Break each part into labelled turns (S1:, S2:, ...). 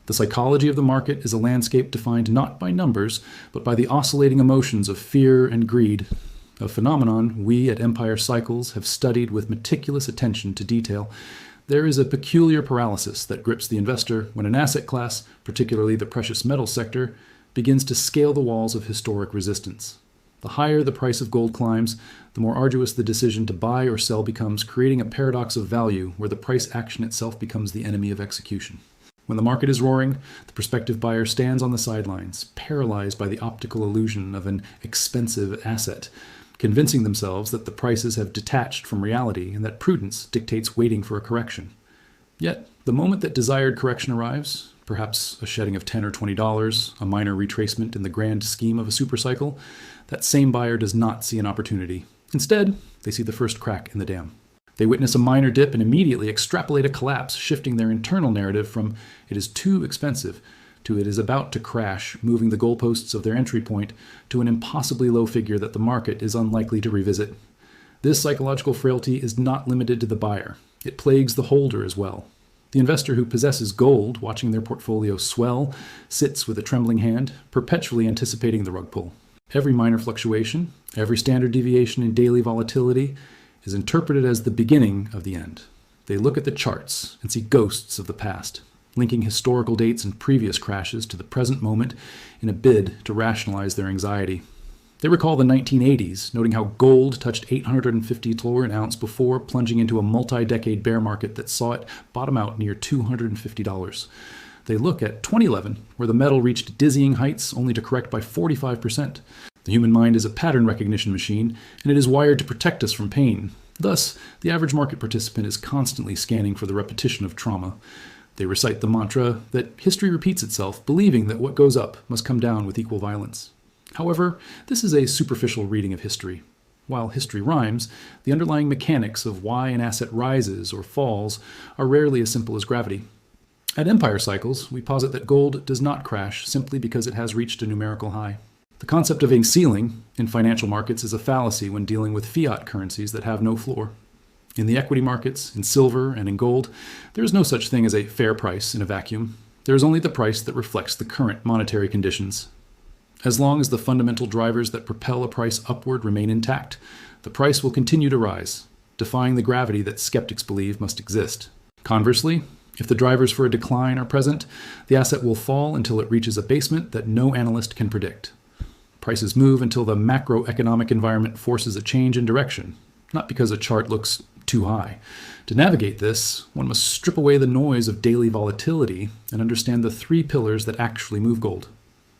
S1: The psychology of the market is a landscape defined not by numbers, but by the oscillating emotions of fear and greed, a phenomenon we at Empire Cycles have studied with meticulous attention to detail. There is a peculiar paralysis that grips the investor when an asset class, particularly the precious metal sector, begins to scale the walls of historic resistance. The higher the price of gold climbs, the more arduous the decision to buy or sell becomes, creating a paradox of value where the price action itself becomes the enemy of execution. When the market is roaring, the prospective buyer stands on the sidelines, paralyzed by the optical illusion of an expensive asset, convincing themselves that the prices have detached from reality and that prudence dictates waiting for a correction. Yet, the moment that desired correction arrives, perhaps a shedding of $10 or $20, a minor retracement in the grand scheme of a supercycle, that same buyer does not see an opportunity. Instead, they see the first crack in the dam. They witness a minor dip and immediately extrapolate a collapse, shifting their internal narrative from "it is too expensive" to "it is about to crash," moving the goalposts of their entry point to an impossibly low figure that the market is unlikely to revisit. This psychological frailty is not limited to the buyer. It plagues the holder as well. The investor who possesses gold, watching their portfolio swell, sits with a trembling hand, perpetually anticipating the rug pull. Every minor fluctuation, every standard deviation in daily volatility is interpreted as the beginning of the end. They look at the charts and see ghosts of the past, linking historical dates and previous crashes to the present moment in a bid to rationalize their anxiety. They recall the 1980s, noting how gold touched $850 an ounce before plunging into a multi-decade bear market that saw it bottom out near $250. They look at 2011, where the metal reached dizzying heights only to correct by 45%. The human mind is a pattern recognition machine, and it is wired to protect us from pain. Thus, the average market participant is constantly scanning for the repetition of trauma. They recite the mantra that history repeats itself, believing that what goes up must come down with equal violence. However, this is a superficial reading of history. While history rhymes, the underlying mechanics of why an asset rises or falls are rarely as simple as gravity. At Empire Cycles, we posit that gold does not crash simply because it has reached a numerical high. The concept of a ceiling in financial markets is a fallacy when dealing with fiat currencies that have no floor. In the equity markets, in silver, and in gold, there is no such thing as a fair price in a vacuum. There is only the price that reflects the current monetary conditions. As long as the fundamental drivers that propel a price upward remain intact, the price will continue to rise, defying the gravity that skeptics believe must exist. Conversely, if the drivers for a decline are present, the asset will fall until it reaches a basement that no analyst can predict. Prices move until the macroeconomic environment forces a change in direction, not because a chart looks too high. To navigate this, one must strip away the noise of daily volatility and understand the three pillars that actually move gold: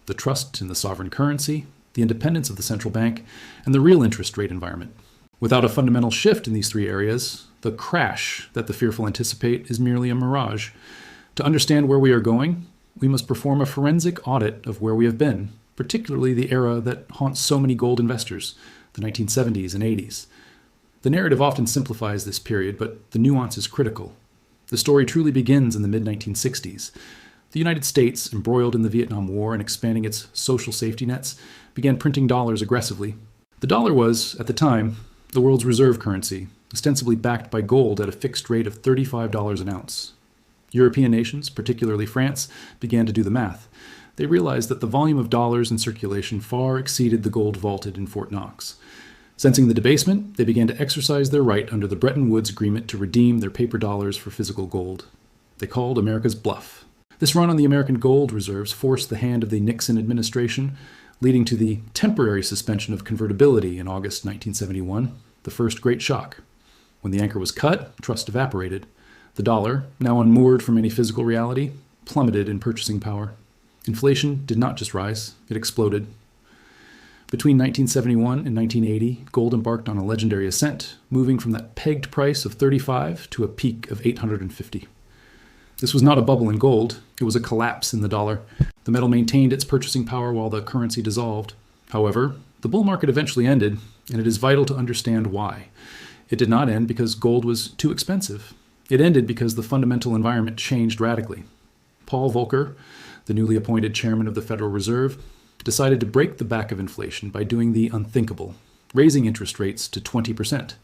S1: the trust in the sovereign currency, the independence of the central bank, and the real interest rate environment. Without a fundamental shift in these three areas, the crash that the fearful anticipate is merely a mirage. To understand where we are going, we must perform a forensic audit of where we have been, particularly the era that haunts so many gold investors, the 1970s and 80s. The narrative often simplifies this period, but the nuance is critical. The story truly begins in the mid-1960s. The United States, embroiled in the Vietnam War and expanding its social safety nets, began printing dollars aggressively. The dollar was, at the time, the world's reserve currency, ostensibly backed by gold at a fixed rate of $35 an ounce. European nations, particularly France, began to do the math. They realized that the volume of dollars in circulation far exceeded the gold vaulted in Fort Knox. Sensing the debasement, they began to exercise their right under the Bretton Woods Agreement to redeem their paper dollars for physical gold. They called America's bluff. This run on the American gold reserves forced the hand of the Nixon administration, leading to the temporary suspension of convertibility in August 1971, the first great shock. When the anchor was cut, trust evaporated. The dollar, now unmoored from any physical reality, plummeted in purchasing power. Inflation did not just rise, it exploded. Between 1971 and 1980, gold embarked on a legendary ascent, moving from that pegged price of $35 to a peak of $850. This was not a bubble in gold, it was a collapse in the dollar. The metal maintained its purchasing power while the currency dissolved. However, the bull market eventually ended, and it is vital to understand why. It did not end because gold was too expensive. It ended because the fundamental environment changed radically. Paul Volcker, the newly appointed chairman of the Federal Reserve, decided to break the back of inflation by doing the unthinkable, raising interest rates to 20%.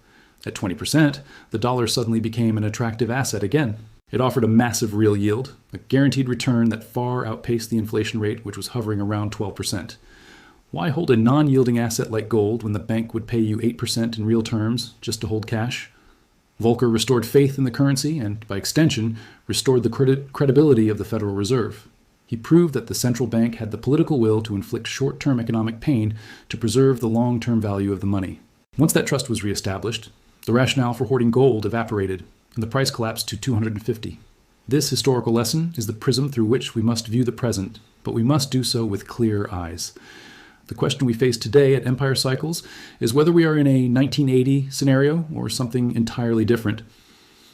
S1: At 20%, the dollar suddenly became an attractive asset again. It offered a massive real yield, a guaranteed return that far outpaced the inflation rate, which was hovering around 12%. Why hold a non-yielding asset like gold when the bank would pay you 8% in real terms just to hold cash? Volcker restored faith in the currency and, by extension, restored the credibility of the Federal Reserve. He proved that the central bank had the political will to inflict short-term economic pain to preserve the long-term value of the money. Once that trust was reestablished, the rationale for hoarding gold evaporated, and the price collapsed to $250. This historical lesson is the prism through which we must view the present, but we must do so with clear eyes. The question we face today at Empire Cycles is whether we are in a 1980 scenario or something entirely different.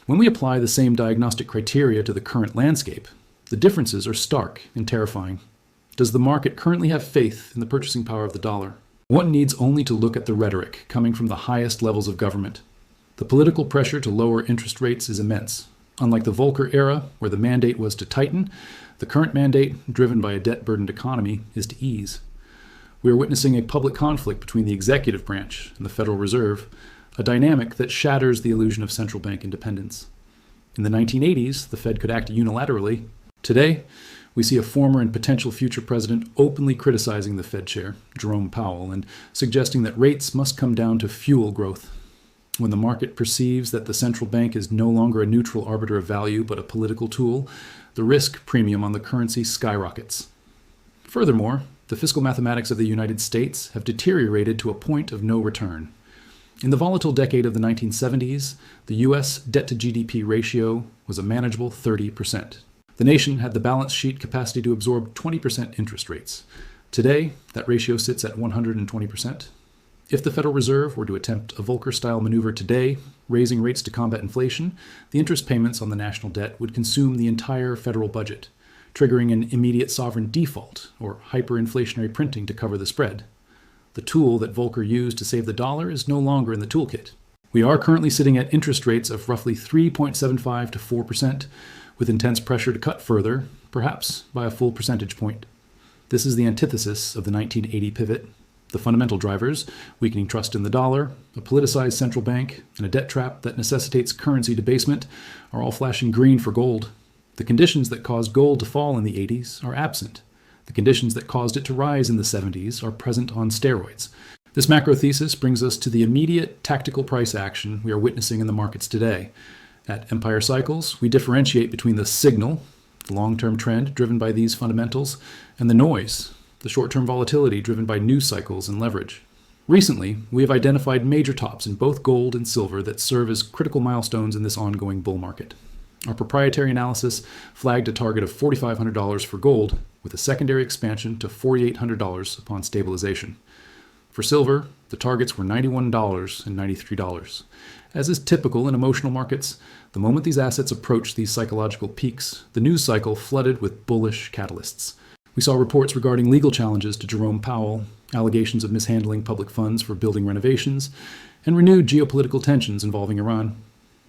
S1: When we apply the same diagnostic criteria to the current landscape, the differences are stark and terrifying. Does the market currently have faith in the purchasing power of the dollar? One needs only to look at the rhetoric coming from the highest levels of government. The political pressure to lower interest rates is immense. Unlike the Volcker era, where the mandate was to tighten, the current mandate, driven by a debt-burdened economy, is to ease. We are witnessing a public conflict between the executive branch and the Federal Reserve, a dynamic that shatters the illusion of central bank independence. In the 1980s, the Fed could act unilaterally. Today, we see a former and potential future president openly criticizing the Fed chair, Jerome Powell, and suggesting that rates must come down to fuel growth. When the market perceives that the central bank is no longer a neutral arbiter of value but a political tool, the risk premium on the currency skyrockets. Furthermore, the fiscal mathematics of the United States have deteriorated to a point of no return. In the volatile decade of the 1970s, the US Debt-to-GDP ratio was a manageable 30%. The nation had the balance sheet capacity to absorb 20% interest rates. Today, that ratio sits at 120%. If the Federal Reserve were to attempt a Volcker-style maneuver today, raising rates to combat inflation, the interest payments on the national debt would consume the entire federal budget, triggering an immediate sovereign default, or hyperinflationary printing to cover the spread. The tool that Volcker used to save the dollar is no longer in the toolkit. We are currently sitting at interest rates of roughly 3.75 to 4%, with intense pressure to cut further, perhaps by a full percentage point. This is the antithesis of the 1980 pivot. The fundamental drivers, weakening trust in the dollar, a politicized central bank, and a debt trap that necessitates currency debasement, are all flashing green for gold. The conditions that caused gold to fall in the 80s are absent. The conditions that caused it to rise in the 70s are present on steroids. This macro thesis brings us to the immediate tactical price action we are witnessing in the markets today. At Empire Cycles, we differentiate between the signal, the long-term trend driven by these fundamentals, and the noise, the short-term volatility driven by news cycles and leverage. Recently, we have identified major tops in both gold and silver that serve as critical milestones in this ongoing bull market. Our proprietary analysis flagged a target of $4,500 for gold, with a secondary expansion to $4,800 upon stabilization. For silver, the targets were $91 and $93. As is typical in emotional markets, the moment these assets approached these psychological peaks, the news cycle flooded with bullish catalysts. We saw reports regarding legal challenges to Jerome Powell, allegations of mishandling public funds for building renovations, and renewed geopolitical tensions involving Iran.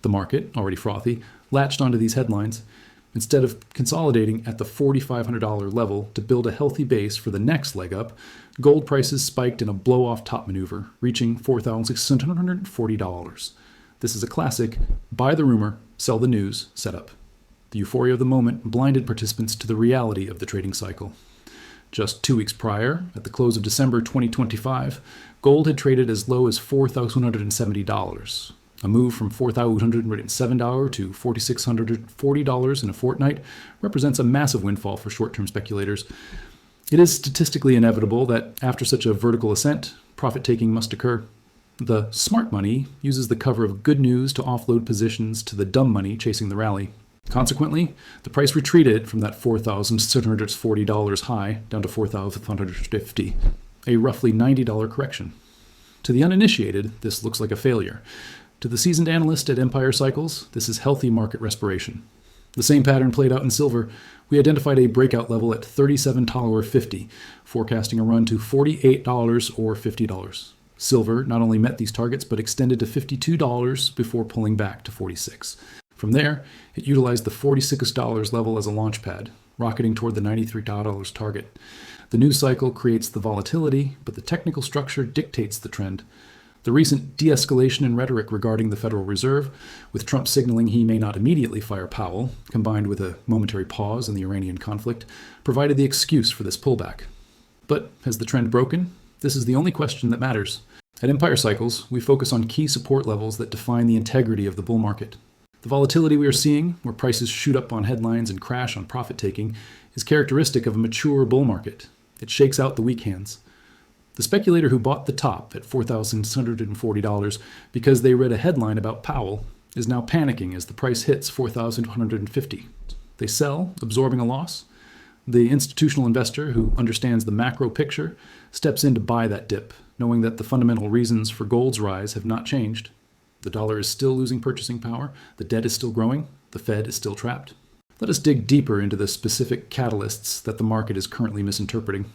S1: The market, already frothy, latched onto these headlines. Instead of consolidating at the $4,500 level to build a healthy base for the next leg up, gold prices spiked in a blow-off top maneuver, reaching $4,640. This is a classic buy the rumor, sell the news setup. The euphoria of the moment blinded participants to the reality of the trading cycle. Just 2 weeks prior, at the close of December 2025, gold had traded as low as $4,170. A move from $4,107 to $4,640 in a fortnight represents a massive windfall for short-term speculators. It is statistically inevitable that after such a vertical ascent, profit-taking must occur. The smart money uses the cover of good news to offload positions to the dumb money chasing the rally. Consequently, the price retreated from that $4,640 high down to $4,550, a roughly $90 correction. To the uninitiated, this looks like a failure. To the seasoned analyst at Empire Cycles, this is healthy market respiration. The same pattern played out in silver. We identified a breakout level at $37.50, forecasting a run to $48 or $50. Silver not only met these targets, but extended to $52 before pulling back to $46. From there, it utilized the $46 level as a launch pad, rocketing toward the $93 target. The news cycle creates the volatility, but the technical structure dictates the trend. The The recent de-escalation in rhetoric regarding the Federal Reserve, with Trump signaling he may not immediately fire Powell, combined with a momentary pause in the Iranian conflict, provided the excuse for this pullback. But has the trend broken? This is the only question that matters. At Empire Cycles, we focus on key support levels that define the integrity of the bull market. The volatility we are seeing, where prices shoot up on headlines and crash on profit-taking, is characteristic of a mature bull market. It shakes out the weak hands. The speculator who bought the top at $4,640 because they read a headline about Powell is now panicking as the price hits $4,150. They sell, absorbing a loss. The institutional investor who understands the macro picture steps in to buy that dip, knowing that the fundamental reasons for gold's rise have not changed. The dollar is still losing purchasing power, the debt is still growing, the Fed is still trapped. Let us dig deeper into the specific catalysts that the market is currently misinterpreting.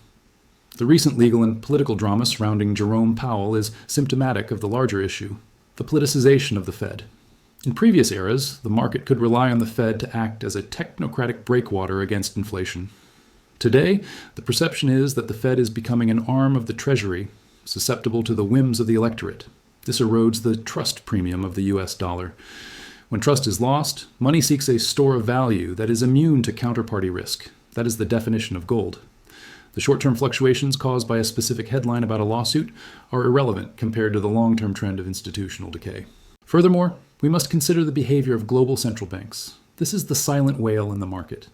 S1: The recent legal and political drama surrounding Jerome Powell is symptomatic of the larger issue, the politicization of the Fed. In previous eras, the market could rely on the Fed to act as a technocratic breakwater against inflation. Today, the perception is that the Fed is becoming an arm of the Treasury, susceptible to the whims of the electorate. This erodes the trust premium of the US dollar. When trust is lost, money seeks a store of value that is immune to counterparty risk. That is the definition of gold. The short-term fluctuations caused by a specific headline about a lawsuit are irrelevant compared to the long-term trend of institutional decay. Furthermore, we must consider the behavior of global central banks. This is the silent whale in the market.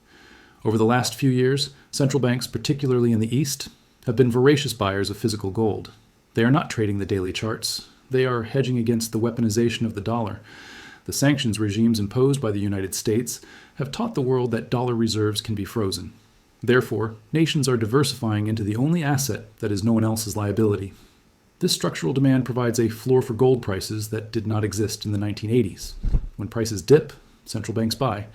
S1: Over the last few years, central banks, particularly in the East, have been voracious buyers of physical gold. They are not trading the daily charts. They are hedging against the weaponization of the dollar. The sanctions regimes imposed by the United States have taught the world that dollar reserves can be frozen. Therefore, nations are diversifying into the only asset that is no one else's liability. This structural demand provides a floor for gold prices that did not exist in the 1980s. When prices dip, central banks buy.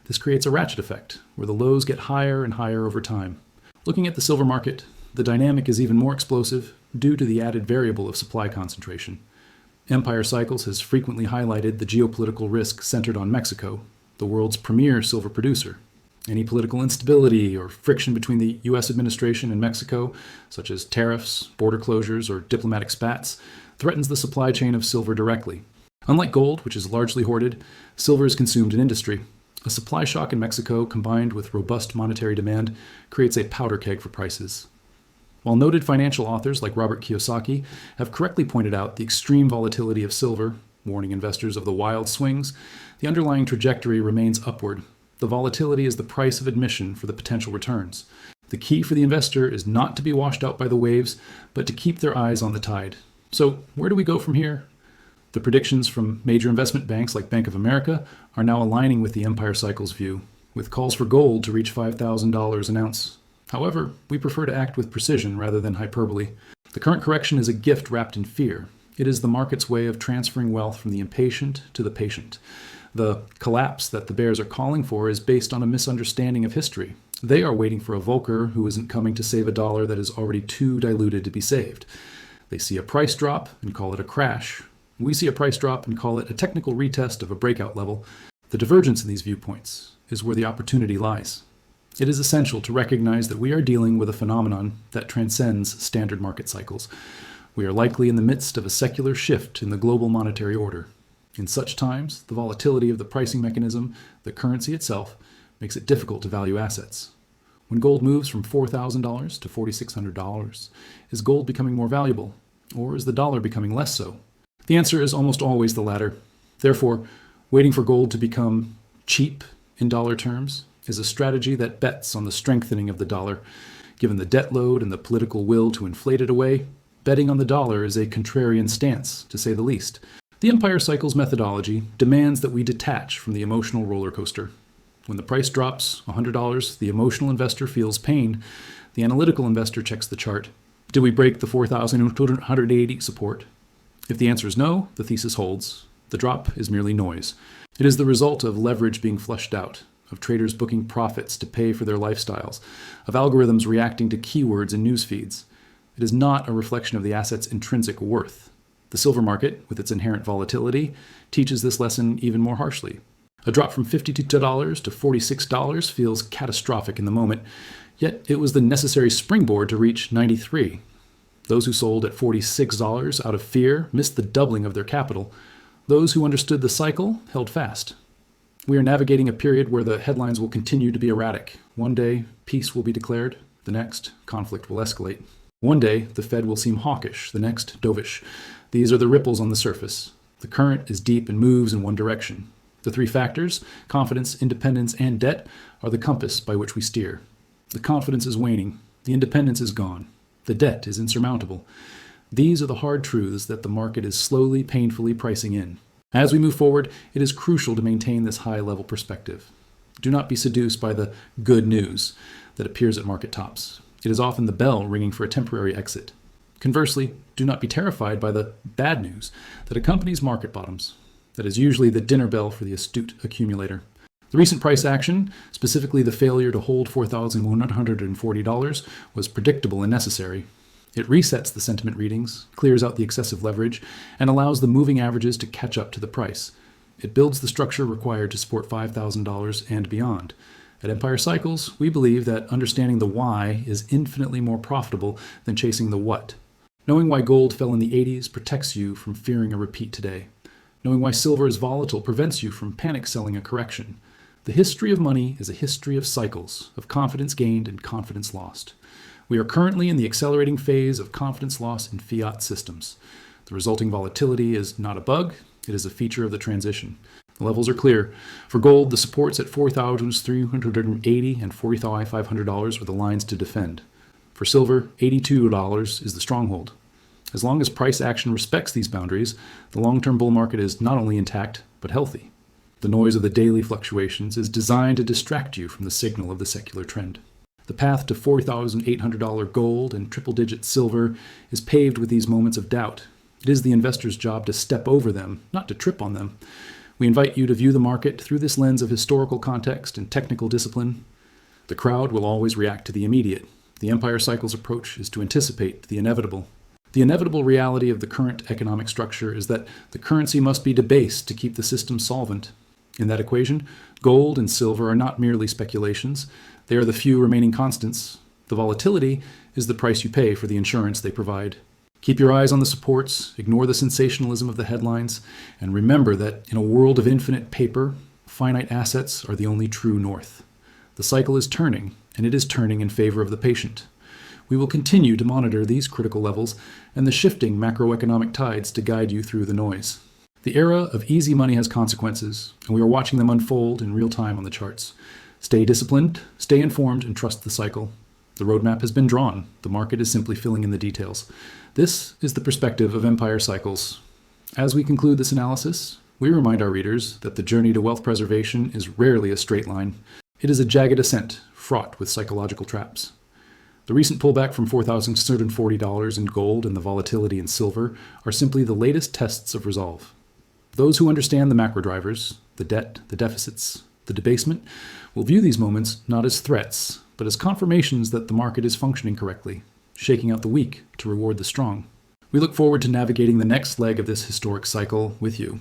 S1: This creates a ratchet effect, where the lows get higher and higher over time. Looking at the silver market, the dynamic is even more explosive due to the added variable of supply concentration. Empire Cycles has frequently highlighted the geopolitical risk centered on Mexico, the world's premier silver producer. Any political instability or friction between the U.S. administration and Mexico, such as tariffs, border closures, or diplomatic spats, threatens the supply chain of silver directly. Unlike gold, which is largely hoarded, silver is consumed in industry. A supply shock in Mexico, combined with robust monetary demand, creates a powder keg for prices. While noted financial authors like Robert Kiyosaki have correctly pointed out the extreme volatility of silver, warning investors of the wild swings, the underlying trajectory remains upward. The volatility is the price of admission for the potential returns. The key for the investor is not to be washed out by the waves, but to keep their eyes on the tide. So where do we go from here? The predictions from major investment banks like Bank of America are now aligning with the Empire Cycles view, with calls for gold to reach $5,000 an ounce. However, we prefer to act with precision rather than hyperbole. The current correction is a gift wrapped in fear. It is the market's way of transferring wealth from the impatient to the patient. The collapse that the bears are calling for is based on a misunderstanding of history. They are waiting for a Volcker who isn't coming to save a dollar that is already too diluted to be saved. They see a price drop and call it a crash. We see a price drop and call it a technical retest of a breakout level. The divergence in these viewpoints is where the opportunity lies. It is essential to recognize that we are dealing with a phenomenon that transcends standard market cycles. We are likely in the midst of a secular shift in the global monetary order. In such times, the volatility of the pricing mechanism, the currency itself, makes it difficult to value assets. When gold moves from $4,000 to $4,600, is gold becoming more valuable, or is the dollar becoming less so? The answer is almost always the latter. Therefore, waiting for gold to become cheap in dollar terms is a strategy that bets on the strengthening of the dollar. Given the debt load and the political will to inflate it away, betting on the dollar is a contrarian stance, to say the least. The Empire Cycles methodology demands that we detach from the emotional roller coaster. When the price drops $100, the emotional investor feels pain. The analytical investor checks the chart. Did we break the 4,280 support? If the answer is no, the thesis holds. The drop is merely noise. It is the result of leverage being flushed out, of traders booking profits to pay for their lifestyles, of algorithms reacting to keywords in news feeds. It is not a reflection of the asset's intrinsic worth. The silver market, with its inherent volatility, teaches this lesson even more harshly. A drop from $52 to $46 feels catastrophic in the moment, yet it was the necessary springboard to reach 93. Those who sold at $46 out of fear missed the doubling of their capital. Those who understood the cycle held fast. We are navigating a period where the headlines will continue to be erratic. One day, peace will be declared. The next, conflict will escalate. One day, the Fed will seem hawkish. The next, dovish. These are the ripples on the surface. The current is deep and moves in one direction. The three factors, confidence, independence, and debt, are the compass by which we steer. The confidence is waning. The independence is gone. The debt is insurmountable. These are the hard truths that the market is slowly, painfully pricing in. As we move forward, it is crucial to maintain this high-level perspective. Do not be seduced by the good news that appears at market tops. It is often the bell ringing for a temporary exit. Conversely, do not be terrified by the bad news that accompanies market bottoms. That is usually the dinner bell for the astute accumulator. The recent price action, specifically the failure to hold $4,140, was predictable and necessary. It resets the sentiment readings, clears out the excessive leverage, and allows the moving averages to catch up to the price. It builds the structure required to support $5,000 and beyond. At Empire Cycles, we believe that understanding the why is infinitely more profitable than chasing the what. Knowing why gold fell in the 80s protects you from fearing a repeat today. Knowing why silver is volatile prevents you from panic selling a correction. The history of money is a history of cycles, of confidence gained and confidence lost. We are currently in the accelerating phase of confidence loss in fiat systems. The resulting volatility is not a bug, it is a feature of the transition. The levels are clear. For gold, the supports at $4,380 and $4,500 are the lines to defend. For silver, $82 is the stronghold. As long as price action respects these boundaries, the long-term bull market is not only intact, but healthy. The noise of the daily fluctuations is designed to distract you from the signal of the secular trend. The path to $4,800 gold and triple-digit silver is paved with these moments of doubt. It is the investor's job to step over them, not to trip on them. We invite you to view the market through this lens of historical context and technical discipline. The crowd will always react to the immediate. The Empire Cycles approach is to anticipate the inevitable. The inevitable reality of the current economic structure is that the currency must be debased to keep the system solvent. In that equation, gold and silver are not merely speculations. They are the few remaining constants. The volatility is the price you pay for the insurance they provide. Keep your eyes on the supports, ignore the sensationalism of the headlines, and remember that in a world of infinite paper, finite assets are the only true north. The cycle is turning, and it is turning in favor of the patient. We will continue to monitor these critical levels and the shifting macroeconomic tides to guide you through the noise. The era of easy money has consequences, and we are watching them unfold in real time on the charts. Stay disciplined, stay informed, and trust the cycle. The roadmap has been drawn. The market is simply filling in the details. This is the perspective of Empire Cycles. As we conclude this analysis, we remind our readers that the journey to wealth preservation is rarely a straight line. It is a jagged ascent, fraught with psychological traps. The recent pullback from $4,640 in gold and the volatility in silver are simply the latest tests of resolve. Those who understand the macro drivers, the debt, the deficits, the debasement, will view these moments not as threats, but as confirmations that the market is functioning correctly, shaking out the weak to reward the strong. We look forward to navigating the next leg of this historic cycle with you.